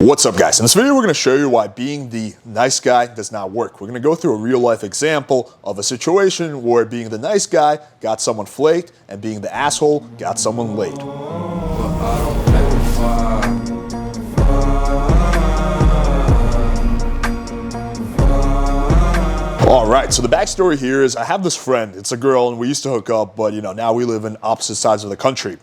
What's up, guys? In this video, we're going to show you why being the nice guy does not work. We're going to go through a real-life example of a situation where being the nice guy got someone flaked and being the asshole got someone laid. Alright, so the backstory here is I have this friend. It's a girl and we used to hook up, but now we live in opposite sides of the country.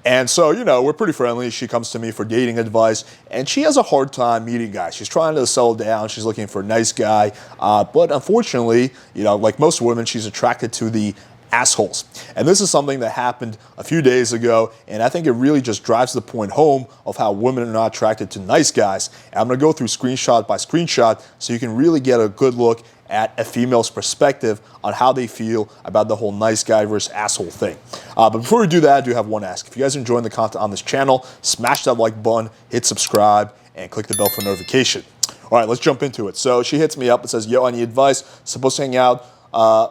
And so, we're pretty friendly. She comes to me for dating advice, and she has a hard time meeting guys. She's trying to settle down. She's looking for a nice guy. But unfortunately, like most women, she's attracted to the assholes. And this is something that happened a few days ago, and I think it really just drives the point home of how women are not attracted to nice guys. And I'm going to go through screenshot by screenshot so you can really get a good look at a female's perspective on how they feel about the whole nice guy versus asshole thing. But before we do that, I do have one ask. If you guys are enjoying the content on this channel, smash that like button, hit subscribe, and click the bell for notification. All right, let's jump into it. So she hits me up and says, yo, I need advice. Supposed to hang out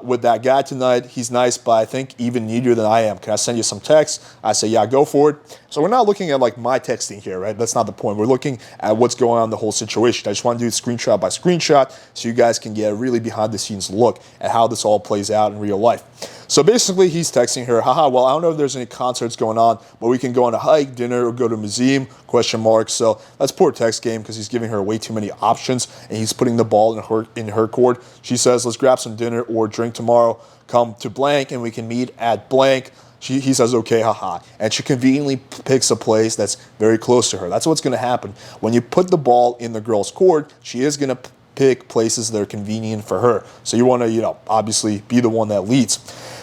with that guy tonight. He's nice, but I think even needier than I am. Can I send you some text? I say, yeah, go for it. So we're not looking at like my texting here, right? That's not the point. We're looking at what's going on in the whole situation. I just want to do it screenshot by screenshot so you guys can get a really behind the scenes look at how this all plays out in real life. So basically he's texting her, haha, well, I don't know if there's any concerts going on, but we can go on a hike, dinner, or go to a museum, question mark. So that's poor text game because he's giving her way too many options and he's putting the ball in her court. She says, let's grab some dinner or drink tomorrow, come to blank and we can meet at blank. He says, okay, haha. And she conveniently picks a place that's very close to her. That's what's going to happen. When you put the ball in the girl's court, she is going to pick places that are convenient for her. So you want to, obviously be the one that leads.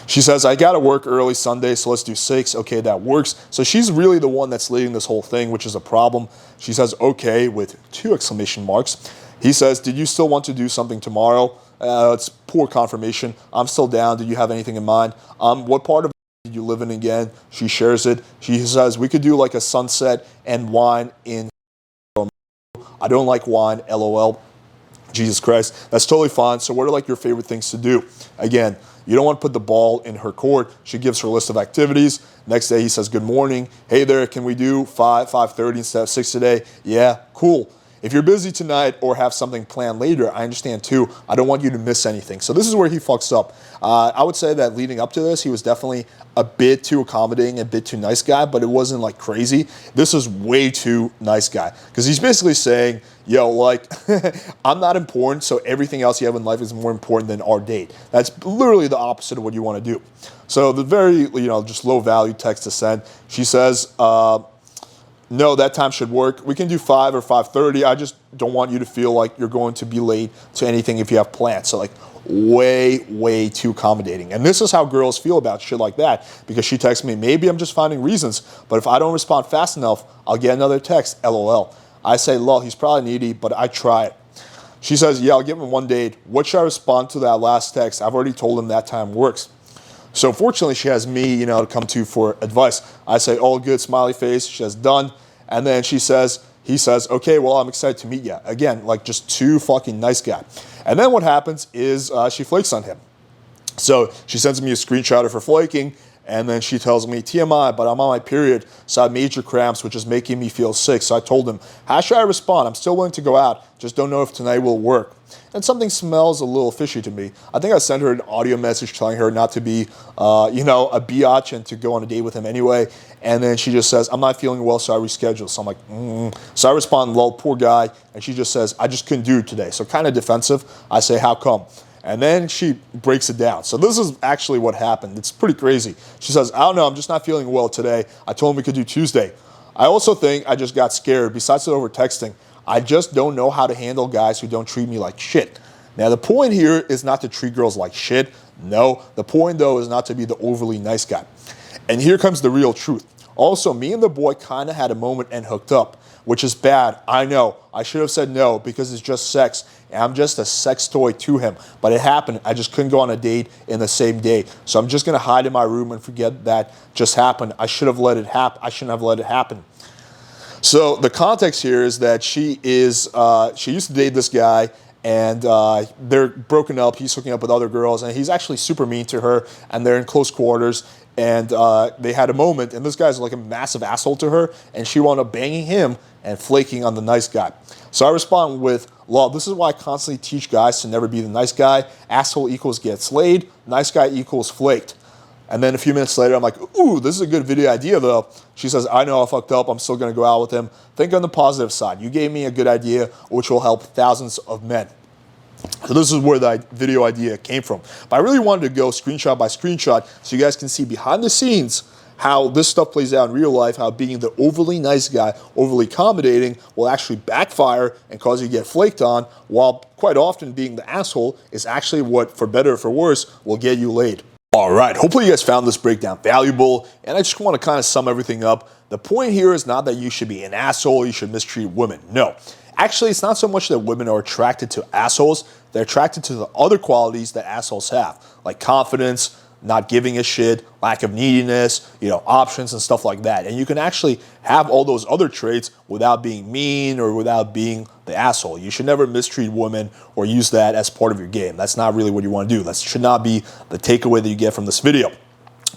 She says, I got to work early Sunday, so let's do 6. Okay, that works. So she's really the one that's leading this whole thing, which is a problem. She says, okay, with 2 exclamation marks. He says, did you still want to do something tomorrow? It's poor confirmation. I'm still down. Do you have anything in mind? What part of did you live in again? She shares it. She says, we could do like a sunset and wine in. I don't like wine, LOL. Jesus Christ. That's totally fine. So what are like your favorite things to do? Again, you don't want to put the ball in her court. She gives her a list of activities. Next day he says, good morning. Hey there, can we do 5:30 instead of 6 today? Yeah, cool. If you're busy tonight or have something planned later, I understand too. I don't want you to miss anything. So this is where he fucks up. I would say that leading up to this, he was definitely a bit too accommodating, a bit too nice guy, but it wasn't like crazy. This is way too nice guy because he's basically saying, yo, like, I'm not important, so everything else you have in life is more important than our date. That's literally the opposite of what you want to do. So the very, just low value text to send. She says, no, that time should work. We can do 5 or 5:30. I just don't want you to feel like you're going to be late to anything if you have plans. So like way too accommodating. And this is how girls feel about shit like that because she texts me, maybe I'm just finding reasons, but if I don't respond fast enough, I'll get another text, LOL. I say, lol, he's probably needy, but I try it. She says, yeah, I'll give him one date. What should I respond to that last text? I've already told him that time works. So fortunately, she has me, to come to for advice. I say, all good, smiley face. She says, done. And then he says, okay, well, I'm excited to meet you. Again, like just too fucking nice guy. And then what happens is she flakes on him. So she sends me a screenshot of her flaking. And then she tells me, TMI, but I'm on my period, so I have major cramps, which is making me feel sick. So I told him, how should I respond? I'm still willing to go out, just don't know if tonight will work. And something smells a little fishy to me. I think I sent her an audio message telling her not to be, a biatch and to go on a date with him anyway. And then she just says, I'm not feeling well, so I reschedule. So I'm like, So I respond, lol, poor guy. And she just says, I just couldn't do it today. So kind of defensive. I say, how come? And then she breaks it down. So this is actually what happened. It's pretty crazy. She says, I don't know, I'm just not feeling well today. I told him we could do Tuesday. I also think I just got scared. Besides the over texting, I just don't know how to handle guys who don't treat me like shit. Now, the point here is not to treat girls like shit. No, the point, though, is not to be the overly nice guy. And here comes the real truth. Also, me and the boy kind of had a moment and hooked up, which is bad. I know. I should have said no because it's just sex. And I'm just a sex toy to him. But it happened. I just couldn't go on a date in the same day. So I'm just going to hide in my room and forget that just happened. I should have let it happen. I shouldn't have let it happen. So the context here is that she used to date this guy. And they're broken up. He's hooking up with other girls. And he's actually super mean to her. And they're in close quarters. and they had a moment, and this guy's like a massive asshole to her, and she wound up banging him and flaking on the nice guy. So I respond with, lol, this is why I constantly teach guys to never be the nice guy. Asshole equals gets laid, nice guy equals flaked. And then a few minutes later, I'm like, ooh, this is a good video idea, though. She says, I know I fucked up. I'm still going to go out with him. Think on the positive side. You gave me a good idea, which will help thousands of men. So this is where the video idea came from. But I really wanted to go screenshot by screenshot so you guys can see behind the scenes how this stuff plays out in real life, how being the overly nice guy, overly accommodating will actually backfire and cause you to get flaked on, while quite often being the asshole is actually what, for better or for worse, will get you laid. All right, hopefully you guys found this breakdown valuable, and I just want to kind of sum everything up. The point here is not that you should be an asshole, you should mistreat women. No. Actually, it's not so much that women are attracted to assholes, they're attracted to the other qualities that assholes have, like confidence, not giving a shit, lack of neediness, options and stuff like that. And you can actually have all those other traits without being mean or without being the asshole. You should never mistreat women or use that as part of your game. That's not really what you want to do. That should not be the takeaway that you get from this video.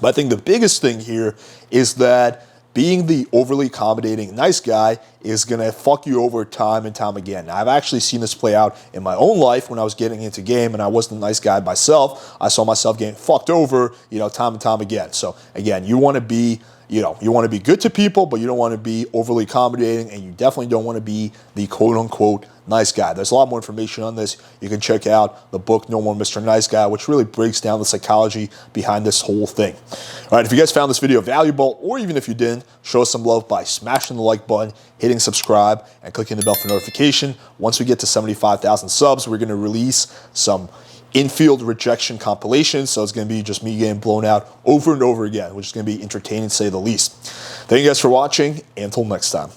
But I think the biggest thing here is that being the overly accommodating nice guy is going to fuck you over time and time again. Now, I've actually seen this play out in my own life when I was getting into game and I wasn't a nice guy myself. I saw myself getting fucked over, time and time again. So again, you want to be, you want to be good to people, but you don't want to be overly accommodating, and you definitely don't want to be the quote unquote nice guy. There's a lot more information on this. You can check out the book, No More Mr. Nice Guy, which really breaks down the psychology behind this whole thing. All right, if you guys found this video valuable, or even if you didn't, show us some love by smashing the like button, hitting subscribe, and clicking the bell for notification. Once we get to 75,000 subs, we're going to release some infield rejection compilations, so it's going to be just me getting blown out over and over again, which is going to be entertaining to say the least. Thank you guys for watching, and until next time.